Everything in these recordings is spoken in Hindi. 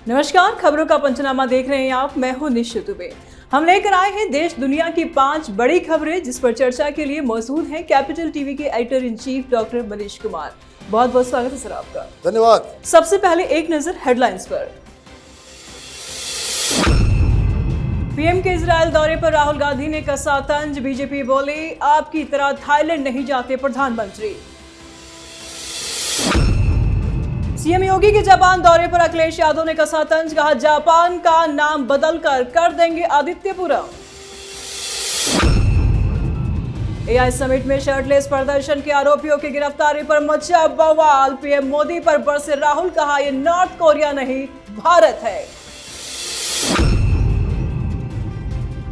नमस्कार, खबरों का पंचनामा देख रहे हैं आप। मैं हूं निश्चित दुबे। हम लेकर आए हैं देश दुनिया की 5 बड़ी खबरें, जिस पर चर्चा के लिए मौजूद हैं कैपिटल टीवी के editor in chief doctor Manish Kumar. बहुत बहुत स्वागत है सर आपका। धन्यवाद। सबसे पहले एक नजर हेडलाइंस पर। पीएम के इजरायल दौरे पर राहुल गांधी ने कसा तंज। बीजेपी बोले, आपकी तरह थाईलैंड नहीं जाते प्रधानमंत्री। सीएम योगी के जापान दौरे पर अखिलेश यादव ने कसा तंज। कहा, जापान का नाम बदलकर कर देंगे आदित्यपुरम। एआई समिट में शर्टलेस प्रदर्शन के आरोपियों की गिरफ्तारी पर मचा बवाल। पीएम मोदी पर बरसे राहुल। कहा, यह नॉर्थ कोरिया नहीं भारत है।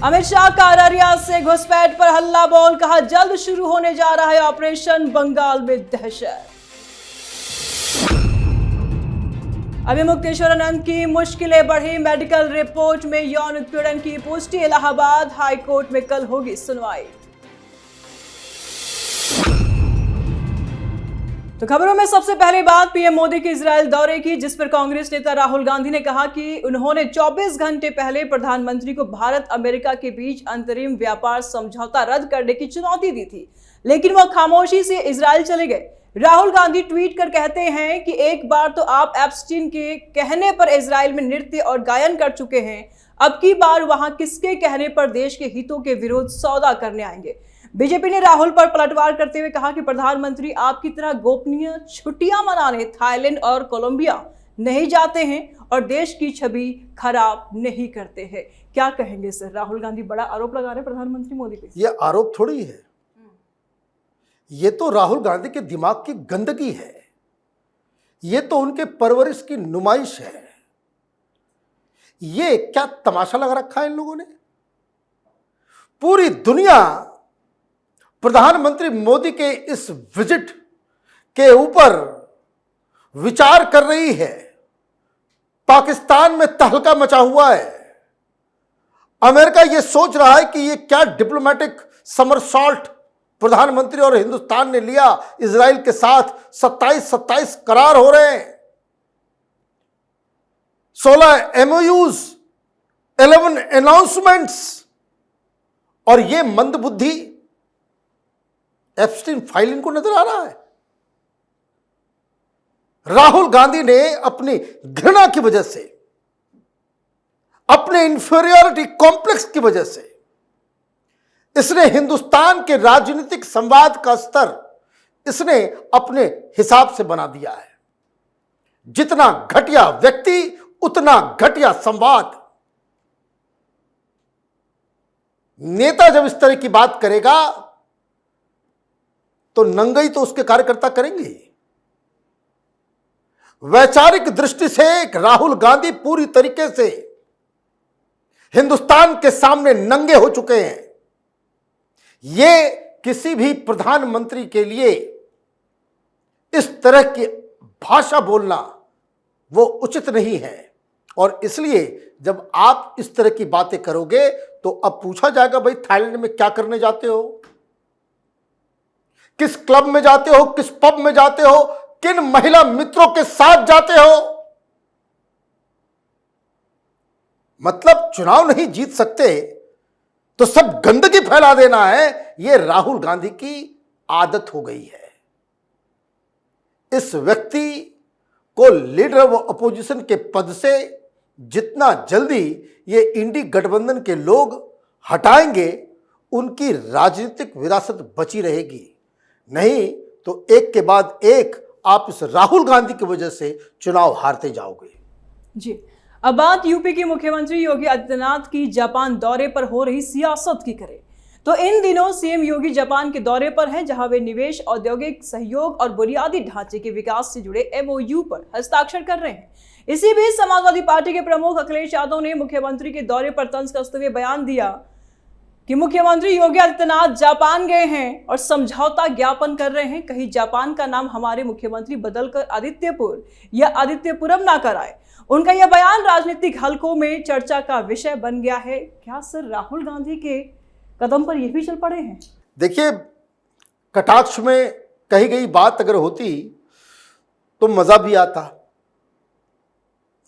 अमित शाह का अररिया से घुसपैठ पर हल्ला बोल। कहा, जल्द शुरू होने जा रहा है ऑपरेशन बंगाल में दहशत। अभी मुक्तेश्वरानंद की मुश्किलें बढ़ी। मेडिकल रिपोर्ट में यौन उत्पीड़न की पुष्टि। इलाहाबाद हाई कोर्ट में कल होगी सुनवाई। तो खबरों में सबसे पहले बात पीएम मोदी के इजरायल दौरे की, जिस पर कांग्रेस नेता राहुल गांधी ने कहा कि उन्होंने 24 घंटे पहले प्रधानमंत्री को भारत अमेरिका के बीच अंतरिम व्यापार समझौता रद्द करने की चुनौती दी थी, लेकिन वह खामोशी से इजरायल चले गए। राहुल गांधी ट्वीट कर कहते हैं कि एक बार तो आप एप्स्टीन के कहने पर इजरायल में नृत्य और गायन कर चुके हैं, अब की बार वहां किसके कहने पर देश के हितों के विरोध सौदा करने आएंगे। बीजेपी ने राहुल पर पलटवार करते हुए कहा कि प्रधानमंत्री आपकी तरह गोपनीय छुट्टियां मनाने थाईलैंड और कोलंबिया नहीं जाते हैं और देश की छवि खराब नहीं करते हैं। क्या कहेंगे सर? राहुल गांधी बड़ा आरोप लगा रहे हैं प्रधानमंत्री मोदी पे। यह आरोप थोड़ी है, ये तो राहुल गांधी के दिमाग की गंदगी है, ये तो उनके परवरिश की नुमाइश है। ये क्या तमाशा लगा रखा है इन लोगों ने। पूरी दुनिया प्रधानमंत्री मोदी के इस विजिट के ऊपर विचार कर रही है। पाकिस्तान में तहलका मचा हुआ है। अमेरिका यह सोच रहा है कि यह क्या डिप्लोमेटिक समरसॉल्ट प्रधानमंत्री और हिंदुस्तान ने लिया। इजराइल के साथ 27 करार हो रहे हैं, 16 एमओयूज, 11 अनाउंसमेंट्स, और यह मंदबुद्धि एप्स्टीन फाइल इनको नजर आ रहा है। राहुल गांधी ने अपनी घृणा की वजह से, अपने इंफीरियरिटी कॉम्प्लेक्स की वजह से, इसने हिंदुस्तान के राजनीतिक संवाद का स्तर इसने अपने हिसाब से बना दिया है। जितना घटिया व्यक्ति उतना घटिया संवाद। नेता जब इस तरह की बात करेगा तो नंगई तो उसके कार्यकर्ता करेंगे। वैचारिक दृष्टि से राहुल गांधी पूरी तरीके से हिंदुस्तान के सामने नंगे हो चुके हैं। ये किसी भी प्रधानमंत्री के लिए इस तरह की भाषा बोलना वो उचित नहीं है, और इसलिए जब आप इस तरह की बातें करोगे तो अब पूछा जाएगा, भाई थाईलैंड में क्या करने जाते हो, किस क्लब में जाते हो, किस पब में जाते हो, किन महिला मित्रों के साथ जाते हो। मतलब चुनाव नहीं जीत सकते तो सब गंदगी फैला देना है, यह राहुल गांधी की आदत हो गई है। इस व्यक्ति को लीडर ऑफ अपोजिशन के पद से जितना जल्दी ये इंडी गठबंधन के लोग हटाएंगे, उनकी राजनीतिक विरासत बची रहेगी। नहीं तो एक के बाद एक आप इस राहुल गांधी की वजह से चुनाव हारते जाओगे। जी, अब बात यूपी के मुख्यमंत्री योगी आदित्यनाथ की जापान दौरे पर हो रही सियासत की करें तो इन दिनों सीएम योगी जापान के दौरे पर हैं, जहां वे निवेश, औद्योगिक सहयोग और बुनियादी ढांचे के विकास से जुड़े एमओयू पर हस्ताक्षर कर रहे हैं। इसी बीच समाजवादी पार्टी के प्रमुख अखिलेश यादव ने मुख्यमंत्री के दौरे पर तंज कसते हुए बयान दिया कि मुख्यमंत्री योगी आदित्यनाथ जापान गए हैं और समझौता ज्ञापन कर रहे हैं। कहीं जापान का नाम हमारे मुख्यमंत्री बदलकर आदित्यपुर या आदित्यपुरम ना कराए। उनका यह बयान राजनीतिक हलकों में चर्चा का विषय बन गया है। क्या सर राहुल गांधी के कदम पर यह भी चल पड़े हैं? देखिए, कटाक्ष में कही गई बात अगर होती तो मजा भी आता,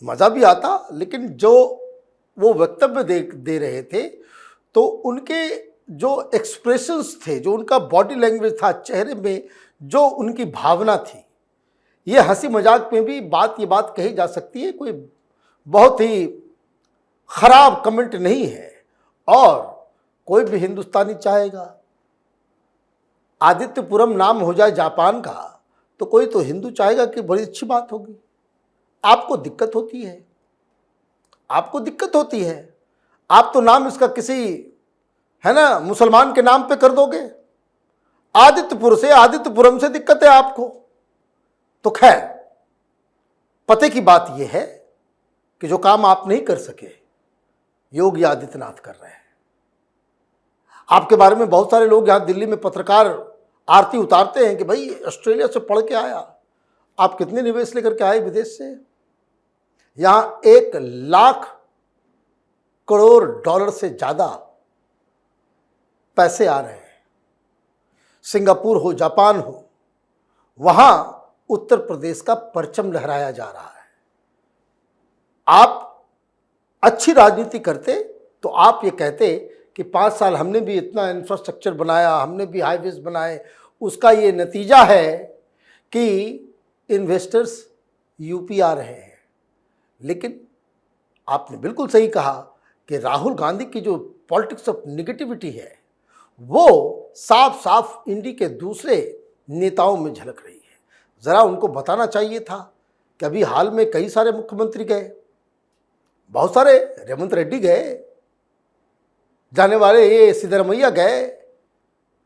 मज़ा भी आता, लेकिन जो वो वक्तव्य दे रहे थे तो उनके जो एक्सप्रेशंस थे, जो उनका बॉडी लैंग्वेज था, चेहरे में जो उनकी भावना थी, ये हंसी मजाक में भी ये बात कही जा सकती है, कोई बहुत ही खराब कमेंट नहीं है। और कोई भी हिंदुस्तानी चाहेगा आदित्यपुरम नाम हो जाए जापान का, तो कोई तो हिंदू चाहेगा कि बड़ी अच्छी बात होगी। आपको दिक्कत होती है, आपको दिक्कत होती है, आप तो नाम इसका किसी, है ना, मुसलमान के नाम पे कर दोगे। आदित्यपुरम से दिक्कत है आपको। तो खैर, पते की बात यह है कि जो काम आप नहीं कर सके, योगी आदित्यनाथ कर रहे हैं। आपके बारे में बहुत सारे लोग यहां दिल्ली में पत्रकार आरती उतारते हैं कि भाई ऑस्ट्रेलिया से पढ़ के आया। आप कितने निवेश लेकर के आए विदेश से? यहां 1,00,000 करोड़ डॉलर से ज्यादा पैसे आ रहे हैं। सिंगापुर हो, जापान हो, वहां उत्तर प्रदेश का परचम लहराया जा रहा है। आप अच्छी राजनीति करते तो आप ये कहते कि 5 साल हमने भी इतना इंफ्रास्ट्रक्चर बनाया, हमने भी हाईवेज बनाए, उसका ये नतीजा है कि इन्वेस्टर्स यूपी आ रहे हैं। लेकिन आपने बिल्कुल सही कहा कि राहुल गांधी की जो पॉलिटिक्स ऑफ निगेटिविटी है, वो साफ साफ इंडी के दूसरे नेताओं में झलक रही है। ज़रा उनको बताना चाहिए था कि अभी हाल में कई सारे मुख्यमंत्री गए, बहुत सारे, रेवंत रेड्डी गए, जाने वाले ये सिद्धरमैया गए,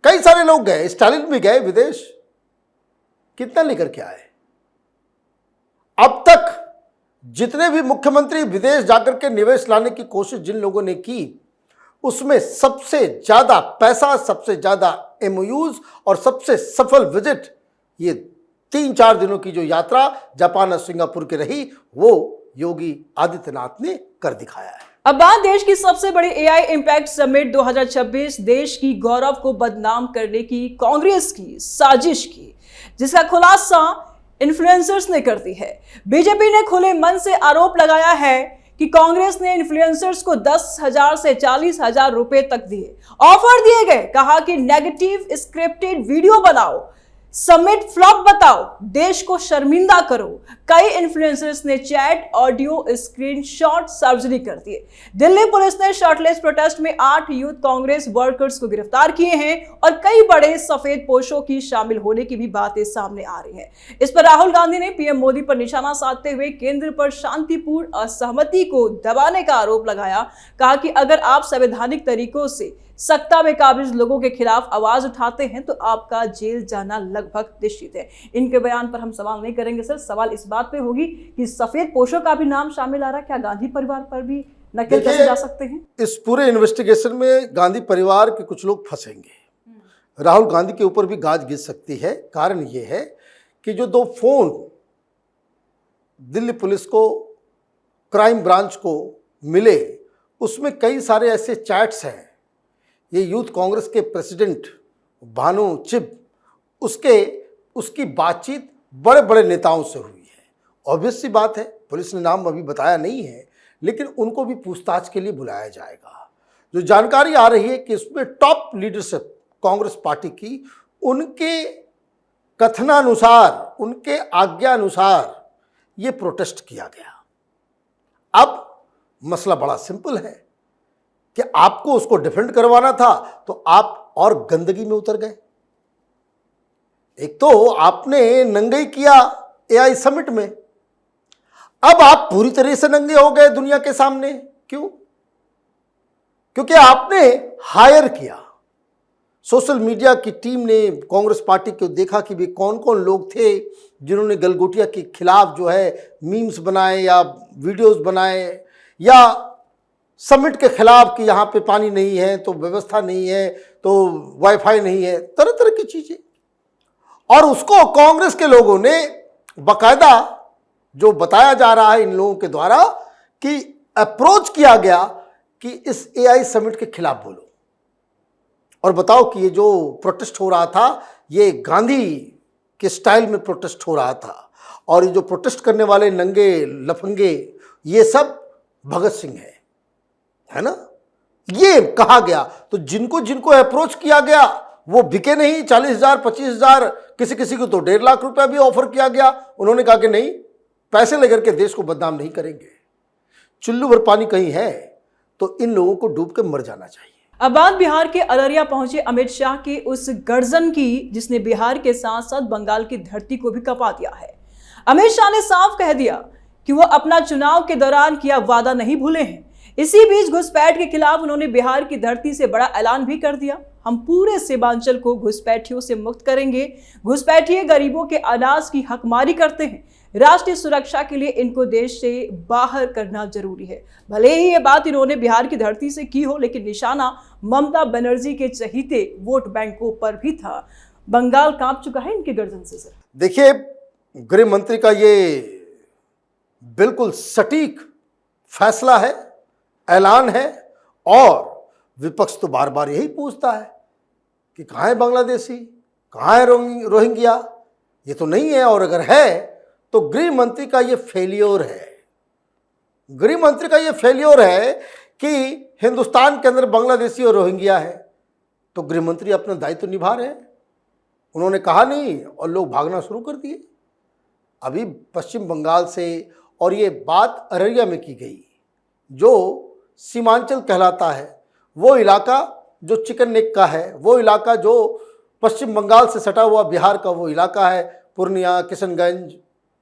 कई सारे लोग गए, स्टालिन भी गए विदेश। कितना लेकर के आए? अब तक जितने भी मुख्यमंत्री विदेश जाकर के निवेश लाने की कोशिश जिन लोगों ने की, उसमें सबसे ज्यादा पैसा, सबसे ज्यादा एमओयूज और सबसे सफल विजिट ये 3-4 दिनों की जो यात्रा जापान और सिंगापुर की रही, वो योगी आदित्यनाथ ने कर दिखाया है। अब बात देश की सबसे बड़ी एआई इंपैक्ट समिट 2026, देश की गौरव को बदनाम करने की कांग्रेस की साजिश की, जिसका खुलासा इन्फ्लुएंसर्स ने कर दी है। बीजेपी ने खुले मन से आरोप लगाया है कि कांग्रेस ने इन्फ्लुएंसर्स को 10,000 से 40,000 रुपए तक दिए, ऑफर दिए गए। कहा कि नेगेटिव स्क्रिप्टेड वीडियो बनाओ, समिट फ्लॉप बताओ, देश को शर्मिंदा करो। कई इन्फ्लुएंसर्स ने चैट, ऑडियो, स्क्रीनशॉट सार्वजनिक कर दिए। दिल्ली पुलिस ने शर्टलेस प्रोटेस्ट में 8 यूथ कांग्रेस वर्कर्स को गिरफ्तार किए हैं और कई बड़े सफेद पोशों की शामिल होने की भी बातें सामने आ रही हैं। इस पर राहुल गांधी ने पीएम मोदी पर निशाना साधते हुए केंद्र पर शांतिपूर्ण असहमति को दबाने का आरोप लगाया। कहा कि अगर आप संवैधानिक तरीकों से सत्ता में काबिज लोगों के खिलाफ आवाज उठाते हैं तो आपका जेल जाना लगभग निश्चित है। इनके बयान पर हम सवाल नहीं करेंगे सर, सवाल इस बात पे होगी कि सफेद पोशों का भी नाम शामिल आ रहा है, क्या गांधी परिवार पर भी नकेल कसे जा सकते हैं? इस पूरे इन्वेस्टिगेशन में गांधी परिवार के कुछ लोग फंसेंगे, राहुल गांधी के ऊपर भी गाज गिर सकती है। कारण यह है कि जो 2 फोन दिल्ली पुलिस को, क्राइम ब्रांच को मिले, उसमें कई सारे ऐसे चैट्स हैं। ये यूथ कांग्रेस के प्रेसिडेंट भानु चिब, उसकी बातचीत बड़े बड़े नेताओं से हुई है। ऑब्वियस सी बात है, पुलिस ने नाम अभी बताया नहीं है, लेकिन उनको भी पूछताछ के लिए बुलाया जाएगा। जो जानकारी आ रही है कि इसमें टॉप लीडरशिप कांग्रेस पार्टी की, उनके कथनानुसार, उनके आज्ञानुसार ये प्रोटेस्ट किया गया। अब मसला बड़ा सिंपल है कि आपको उसको डिफेंड करवाना था तो आप और गंदगी में उतर गए। एक तो आपने नंगे किया एआई समिट में, अब आप पूरी तरह से नंगे हो गए दुनिया के सामने। क्यों? क्योंकि आपने हायर किया, सोशल मीडिया की टीम ने कांग्रेस पार्टी को देखा कि भी कौन कौन लोग थे जिन्होंने गलगोटिया के खिलाफ जो है मीम्स बनाए या वीडियोस बनाए, या समिट के खिलाफ कि यहाँ पे पानी नहीं है तो व्यवस्था नहीं है, तो वाईफाई नहीं है, तरह तरह की चीजें। और उसको कांग्रेस के लोगों ने बाकायदा, जो बताया जा रहा है इन लोगों के द्वारा, कि अप्रोच किया गया कि इस एआई समिट के खिलाफ बोलो और बताओ कि ये जो प्रोटेस्ट हो रहा था ये गांधी के स्टाइल में प्रोटेस्ट हो रहा था, और ये जो प्रोटेस्ट करने वाले नंगे लफंगे ये सब भगत सिंह है ना। ये कहा गया तो जिनको जिनको अप्रोच किया गया वो बिके नहीं। 40,000 25,000 किसी किसी को तो 1.5 लाख रुपया भी ऑफर किया गया। उन्होंने कहा कि नहीं, पैसे लेकर के देश को बदनाम नहीं करेंगे। चुल्लू भर पानी कहीं है तो इन लोगों को डूब के मर जाना चाहिए। अब बात बिहार के अररिया पहुंचे अमित शाह की उस गर्जन की जिसने बिहार के साथ साथ बंगाल की धरती को भी कपा दिया है। अमित शाह ने साफ कह दिया कि वो अपना चुनाव के दौरान किया वादा नहीं भूले हैं। इसी बीच घुसपैठ के खिलाफ उन्होंने बिहार की धरती से बड़ा ऐलान भी कर दिया। हम पूरे सीमांचल को घुसपैठियों से मुक्त करेंगे। घुसपैठिए गरीबों के अनाज की हकमारी करते हैं। राष्ट्रीय सुरक्षा के लिए इनको देश से बाहर करना जरूरी है। भले ही ये बात इन्होंने बिहार की धरती से की हो, लेकिन निशाना ममता बनर्जी के चहीते वोट बैंकों पर भी था। बंगाल कांप चुका है इनके गर्जन से। सर देखिए, गृह मंत्री का ये बिल्कुल सटीक फैसला है, ऐलान है। और विपक्ष तो बार बार यही पूछता है कि कहाँ है बांग्लादेशी, कहाँ है रोहिंग्या। ये तो नहीं है, और अगर है तो गृह मंत्री का ये फेलियर है। गृह मंत्री का ये फेलियर है कि हिंदुस्तान के अंदर बांग्लादेशी और रोहिंग्या है तो गृह मंत्री अपना दायित्व निभा रहे हैं। उन्होंने कहा नहीं और लोग भागना शुरू कर दिए। अभी पश्चिम बंगाल से, और ये बात अररिया में की गई, जो सीमांचल कहलाता है, वो इलाका जो चिकन नेक का है, वो इलाका जो पश्चिम बंगाल से सटा हुआ बिहार का वो इलाका है, पूर्णिया, किशनगंज,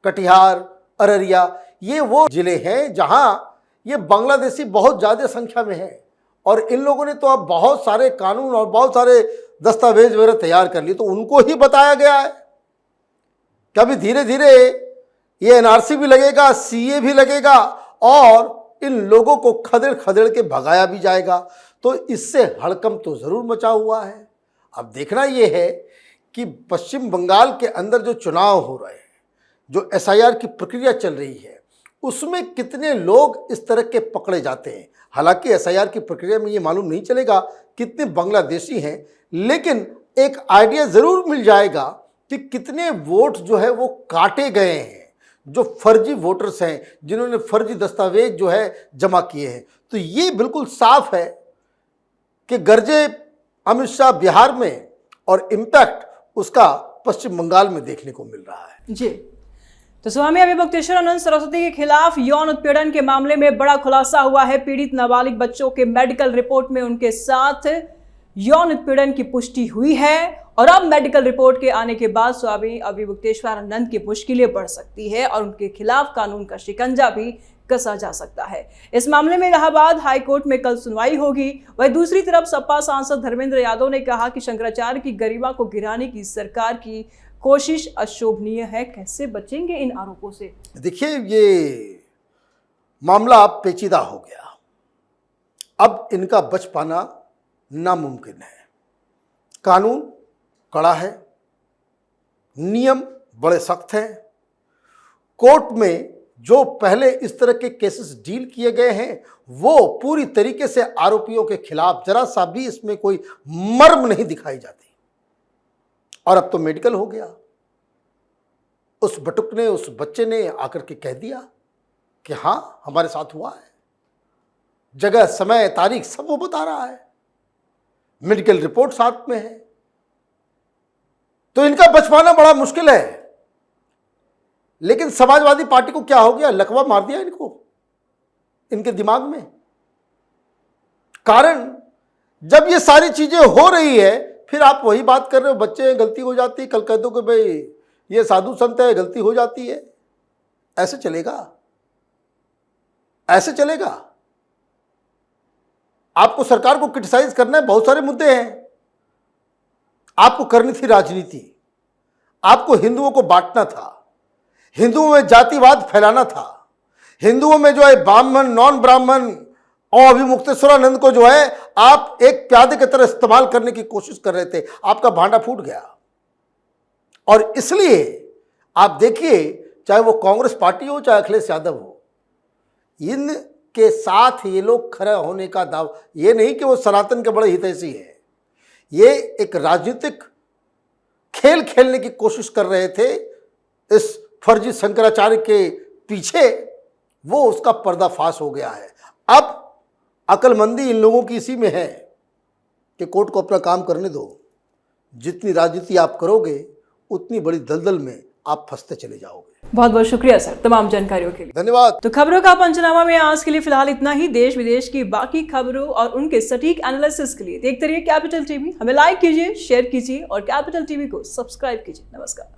कटिहार, अररिया, ये वो जिले हैं जहां ये बांग्लादेशी बहुत ज़्यादा संख्या में है। और इन लोगों ने तो अब बहुत सारे कानून और बहुत सारे दस्तावेज वगैरह तैयार कर लिए, तो उनको ही बताया गया है कि अभी धीरे धीरे ये एनआरसी भी लगेगा, सीए भी लगेगा और इन लोगों को खदेड़ खदेड़ के भगाया भी जाएगा। तो इससे हड़कंप तो ज़रूर मचा हुआ है। अब देखना यह है कि पश्चिम बंगाल के अंदर जो चुनाव हो रहे हैं, जो एसआईआर की प्रक्रिया चल रही है, उसमें कितने लोग इस तरह के पकड़े जाते हैं। हालांकि एसआईआर की प्रक्रिया में ये मालूम नहीं चलेगा कितने बांग्लादेशी हैं, लेकिन एक आइडिया ज़रूर मिल जाएगा कि कितने वोट जो है वो काटे गए हैं, जो फर्जी वोटर्स हैं, जिन्होंने फर्जी दस्तावेज जो है जमा किए हैं। तो ये बिल्कुल साफ है कि गर्जे अमित शाह बिहार में और इम्पैक्ट उसका पश्चिम बंगाल में देखने को मिल रहा है। जी, तो स्वामी अभिमुक्तेश्वरानंद सरस्वती के खिलाफ यौन उत्पीड़न के मामले में बड़ा खुलासा हुआ है। पीड़ित नाबालिग बच्चों के मेडिकल रिपोर्ट में उनके साथ यौन उत्पीड़न की पुष्टि हुई है और अब मेडिकल रिपोर्ट के आने के बाद स्वामी अभिमुक्तेश्वरानंद की मुश्किलें बढ़ सकती है और उनके खिलाफ कानून का शिकंजा भी कसा जा सकता है। इस मामले में इलाहाबाद हाईकोर्ट में कल सुनवाई होगी। वहीं दूसरी तरफ सपा सांसद धर्मेंद्र यादव ने कहा कि शंकराचार्य की गरिमा को गिराने की सरकार की कोशिश अशोभनीय है। कैसे बचेंगे इन आरोपों से? देखिए, ये मामला अब पेचीदा हो गया। अब इनका बच पाना नामुमकिन है। कानून कड़ा है, नियम बड़े सख्त हैं। कोर्ट में जो पहले इस तरह के केसेस डील किए गए हैं वो पूरी तरीके से आरोपियों के खिलाफ जरा सा भी इसमें कोई मर्म नहीं दिखाई जाती। और अब तो मेडिकल हो गया। उस बटुक ने, उस बच्चे ने आकर के कह दिया कि हाँ हमारे साथ हुआ है। जगह, समय, तारीख सब वो बता रहा है। मेडिकल रिपोर्ट साथ में है। तो इनका बच पाना बड़ा मुश्किल है। लेकिन समाजवादी पार्टी को क्या हो गया? लकवा मार दिया इनको, इनके दिमाग में। कारण जब ये सारी चीजें हो रही है फिर आप वही बात कर रहे हो, बच्चे हैं, गलती हो जाती है। कल कह दो कि भाई ये साधु संत है, गलती हो जाती है। ऐसे चलेगा? ऐसे चलेगा? आपको सरकार को क्रिटिसाइज करना है, बहुत सारे मुद्दे हैं। आपको करनी थी राजनीति। आपको हिंदुओं को बांटना था, हिंदुओं में जातिवाद फैलाना था, हिंदुओं में जो है ब्राह्मण, नॉन ब्राह्मण और अभिमुक्तेश्वरानंद को जो है आप एक प्यादे की तरह इस्तेमाल करने की कोशिश कर रहे थे। आपका भांडा फूट गया। और इसलिए आप देखिए, चाहे वो कांग्रेस पार्टी हो चाहे अखिलेश यादव हो, इनके साथ ये लोग खड़े होने का दावा, ये नहीं कि वो सनातन के बड़े हितैषी हैं, ये एक राजनीतिक खेल खेलने की कोशिश कर रहे थे इस फर्जी शंकराचार्य के पीछे। वो उसका पर्दाफाश हो गया है। अब अक्लमंदी इन लोगों की इसी में है कि कोर्ट को अपना काम करने दो। जितनी राजनीति आप करोगे उतनी बड़ी दलदल में आप फंसते चले जाओगे। बहुत बहुत शुक्रिया सर तमाम जानकारियों के लिए। धन्यवाद। तो खबरों का पंचनामा में आज के लिए फिलहाल इतना ही। देश विदेश की बाकी खबरों और उनके सटीक एनालिसिस के लिए देखते रहिए कैपिटल टीवी। हमें लाइक कीजिए, शेयर कीजिए और कैपिटल टीवी को सब्सक्राइब कीजिए। नमस्कार।